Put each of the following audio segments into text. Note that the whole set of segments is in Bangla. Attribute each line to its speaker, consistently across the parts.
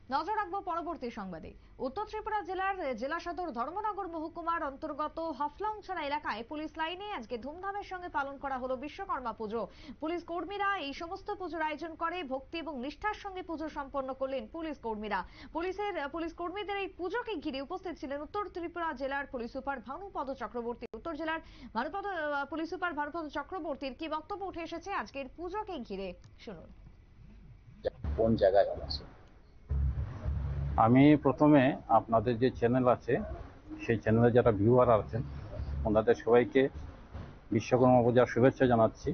Speaker 1: নজর রাখবো পরবর্তী সংবাদে। উত্তর ত্রিপুরা জেলার জেলা সদর ধর্মনগর মহকুমার অন্তর্গত হাফলংছড়া এলাকায় পুলিশ লাইনে আজকে ধুমধামের সঙ্গে পালন করা হলো বিশ্বকর্মা পুজো। পুলিশ কর্মীরা এই সমস্ত পুজোর আয়োজন করে ভক্তি এবং নিষ্ঠার সঙ্গে পুজো সম্পন্ন করলেন পুলিশ কর্মীরা। পুলিশ কর্মীদের এই পুজোকে ঘিরে উপস্থিত ছিলেন উত্তর ত্রিপুরা জেলার পুলিশ সুপার ভানুপদ চক্রবর্তী। উত্তর জেলার পুলিশ সুপার ভানুপদ চক্রবর্তীর কি বক্তব্য উঠে এসেছে আজকের পুজোকে ঘিরে, শুনুন।
Speaker 2: কোন জায়গায় আছে?
Speaker 3: আমি প্রথমে আপনাদের যে চ্যানেল আছে সেই চ্যানেলে যারা ভিউয়ার আছেন ওনাদের সবাইকে বিশ্বকর্মা পূজার শুভেচ্ছা জানাচ্ছি,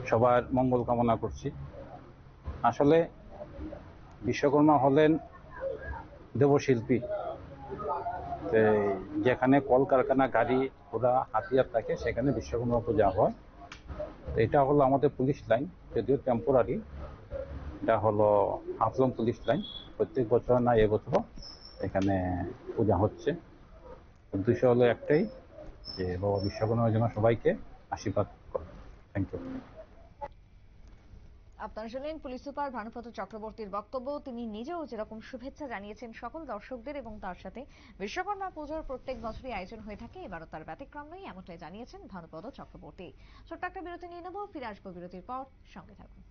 Speaker 3: সবার মঙ্গল কামনা করছি। আসলে বিশ্বকর্মা হলেন দেবশিল্পী, যেখানে কলকারখানা, গাড়ি ঘোড়া, হাতিয়ার থাকে সেখানে বিশ্বকর্মা পূজা হয়। এটা হলো আমাদের পুলিশ লাইন, যদিও টেম্পোরারি। এটা হলো হাফলং পুলিশ লাইন। প্রত্যেক বছর না এবছরও এখানে পূজা হচ্ছে। উদ্দেশ্য হলো একটাই, যে বাবা বিশ্বকর্মার জন্য সবাইকে আশীর্বাদ করে। Thank you.
Speaker 1: আপনারা শুনলেন পুলিশ সুপার ভানুপদ চক্রবর্তীর বক্তব্য। তিনি নিজেও যেরকম শুভেচ্ছা জানিয়েছেন সকল দর্শকদের এবং তার সাথে বিশ্বকর্মা পুজোর প্রত্যেক বছরই আয়োজন হয়ে থাকে, এবারও তার ব্যতিক্রম নয়, এমনটাই জানিয়েছেন ভানুপদ চক্রবর্তী। ছোট্ট একটা বিরতি নিয়ে নেব, ফিরে আসবো বিরতির পর, সঙ্গে থাকুন।